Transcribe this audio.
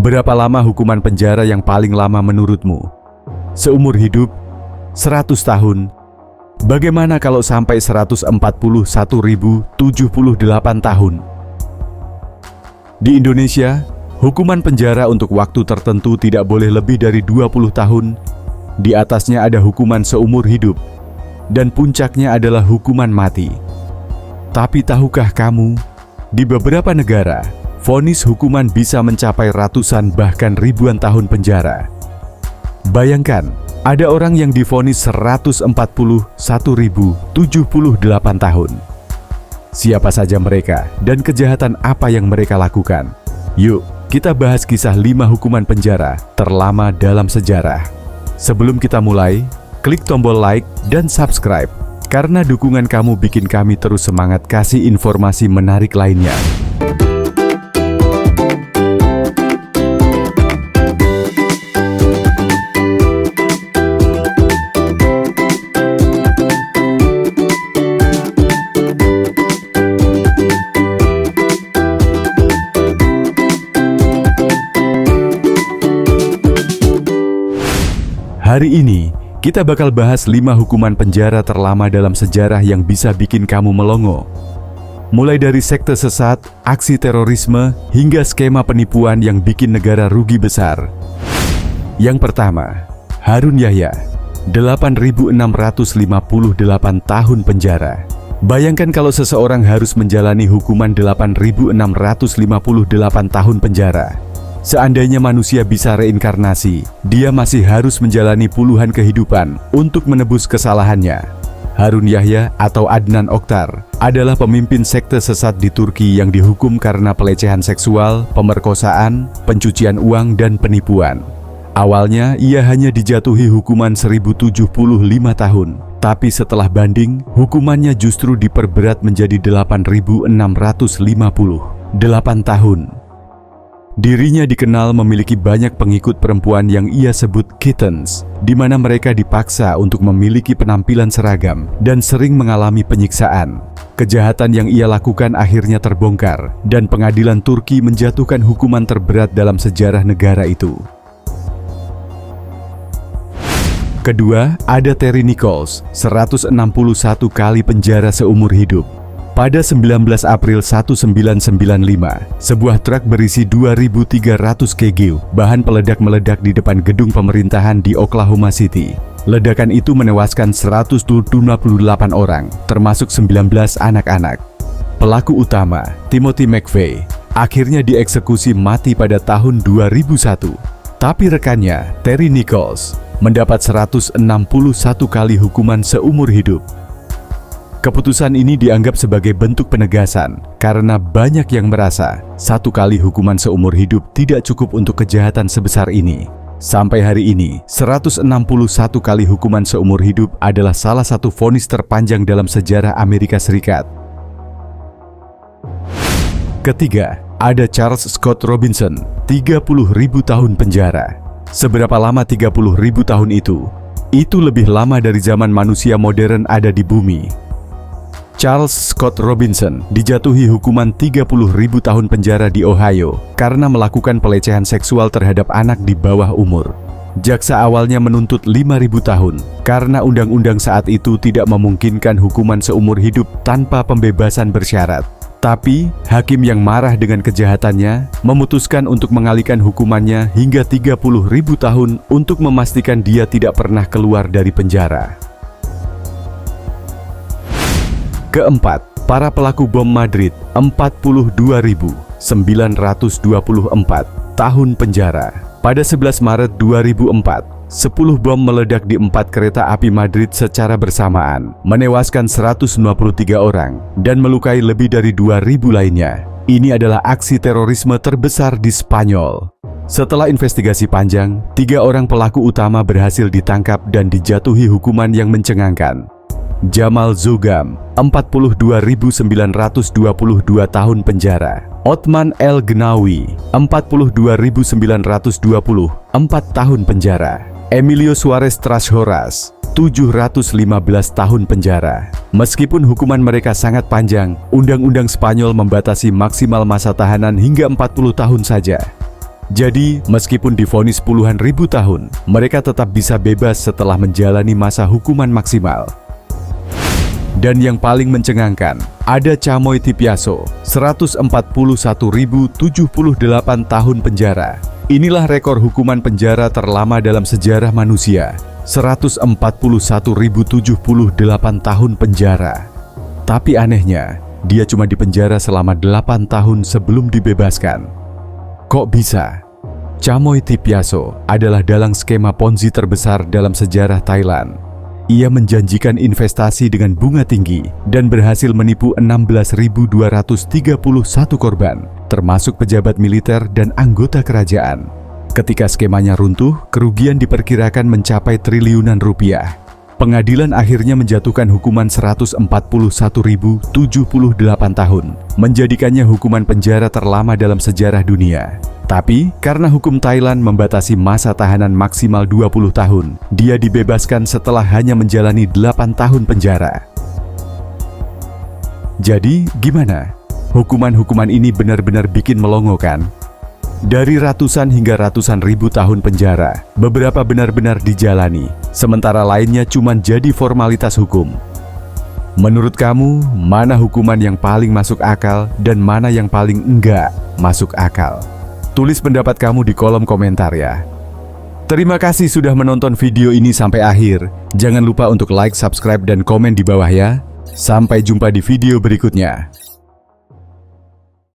Berapa lama hukuman penjara yang paling lama menurutmu? Seumur hidup? 100 tahun? Bagaimana kalau sampai 141.078 tahun? Di Indonesia, hukuman penjara untuk waktu tertentu tidak boleh lebih dari 20 tahun. Di atasnya ada hukuman seumur hidup, dan puncaknya adalah hukuman mati. Tapi tahukah kamu, di beberapa negara, vonis hukuman bisa mencapai ratusan bahkan ribuan tahun penjara. Bayangkan, ada orang yang divonis 141.078 tahun. Siapa saja mereka dan kejahatan apa yang mereka lakukan? Yuk, kita bahas kisah 5 hukuman penjara terlama dalam sejarah. Sebelum kita mulai, klik tombol like dan subscribe, karena dukungan kamu bikin kami terus semangat kasih informasi menarik lainnya. Hari ini, kita bakal bahas 5 hukuman penjara terlama dalam sejarah yang bisa bikin kamu melongo. Mulai dari sekte sesat, aksi terorisme, hingga skema penipuan yang bikin negara rugi besar. Yang pertama, Harun Yahya, 8.658 tahun penjara. Bayangkan kalau seseorang harus menjalani hukuman 8.658 tahun penjara. Seandainya manusia bisa reinkarnasi, dia masih harus menjalani puluhan kehidupan untuk menebus kesalahannya. Harun Yahya atau Adnan Oktar adalah pemimpin sekte sesat di Turki yang dihukum karena pelecehan seksual, pemerkosaan, pencucian uang, dan penipuan. Awalnya, ia hanya dijatuhi hukuman 1.075 tahun, tapi setelah banding, hukumannya justru diperberat menjadi 8.658 tahun. Dirinya dikenal memiliki banyak pengikut perempuan yang ia sebut kittens, di mana mereka dipaksa untuk memiliki penampilan seragam dan sering mengalami penyiksaan. Kejahatan yang ia lakukan akhirnya terbongkar, dan pengadilan Turki menjatuhkan hukuman terberat dalam sejarah negara itu. Kedua, ada Terry Nichols, 161 kali penjara seumur hidup. Pada 19 April 1995, sebuah truk berisi 2.300 kg bahan peledak meledak di depan gedung pemerintahan di Oklahoma City. Ledakan itu menewaskan 128 orang, termasuk 19 anak-anak. Pelaku utama, Timothy McVeigh, akhirnya dieksekusi mati pada tahun 2001. Tapi rekannya, Terry Nichols, mendapat 161 kali hukuman seumur hidup. Keputusan ini dianggap sebagai bentuk penegasan karena banyak yang merasa 1 kali hukuman seumur hidup tidak cukup untuk kejahatan sebesar ini. Sampai hari ini, 161 kali hukuman seumur hidup adalah salah satu vonis terpanjang dalam sejarah Amerika Serikat. Ketiga, ada Charles Scott Robinson, 30.000 tahun penjara. Seberapa lama 30.000 tahun itu? Itu lebih lama dari zaman manusia modern ada di bumi. Charles Scott Robinson dijatuhi hukuman 30.000 tahun penjara di Ohio karena melakukan pelecehan seksual terhadap anak di bawah umur. Jaksa awalnya menuntut 5.000 tahun karena undang-undang saat itu tidak memungkinkan hukuman seumur hidup tanpa pembebasan bersyarat. Tapi, hakim yang marah dengan kejahatannya memutuskan untuk mengalihkan hukumannya hingga 30.000 tahun untuk memastikan dia tidak pernah keluar dari penjara. Keempat, para pelaku bom Madrid, 42.924 tahun penjara. Pada 11 Maret 2004, 10 bom meledak di 4 kereta api Madrid secara bersamaan, menewaskan 193 orang dan melukai lebih dari 2.000 lainnya. Ini adalah aksi terorisme terbesar di Spanyol. Setelah investigasi panjang, 3 orang pelaku utama berhasil ditangkap dan dijatuhi hukuman yang mencengangkan. Jamal Zougam, 42.922 tahun penjara. Othman El Gnawi, 42.924 tahun penjara. Emilio Suarez Trashoras, 715 tahun penjara. Meskipun hukuman mereka sangat panjang, Undang-Undang Spanyol membatasi maksimal masa tahanan hingga 40 tahun saja. Jadi, meskipun divonis puluhan ribu tahun, mereka tetap bisa bebas setelah menjalani masa hukuman maksimal. Dan yang paling mencengangkan, ada Chamoy Tipiaso, 141.078 tahun penjara. Inilah rekor hukuman penjara terlama dalam sejarah manusia, 141.078 tahun penjara. Tapi anehnya, dia cuma dipenjara selama 8 tahun sebelum dibebaskan. Kok bisa? Chamoy Tipiaso adalah dalang skema Ponzi terbesar dalam sejarah Thailand. Ia menjanjikan investasi dengan bunga tinggi dan berhasil menipu 16.231 korban, termasuk pejabat militer dan anggota kerajaan. Ketika skemanya runtuh, kerugian diperkirakan mencapai triliunan rupiah. Pengadilan akhirnya menjatuhkan hukuman 141.078 tahun, menjadikannya hukuman penjara terlama dalam sejarah dunia. Tapi, karena hukum Thailand membatasi masa tahanan maksimal 20 tahun, dia dibebaskan setelah hanya menjalani 8 tahun penjara. Jadi, gimana? Hukuman-hukuman ini benar-benar bikin melongo kan? Dari ratusan hingga ratusan ribu tahun penjara, beberapa benar-benar dijalani, sementara lainnya cuma jadi formalitas hukum. Menurut kamu, mana hukuman yang paling masuk akal dan mana yang paling enggak masuk akal? Tulis pendapat kamu di kolom komentar ya. Terima kasih sudah menonton video ini sampai akhir. Jangan lupa untuk like, subscribe, dan komen di bawah ya. Sampai jumpa di video berikutnya.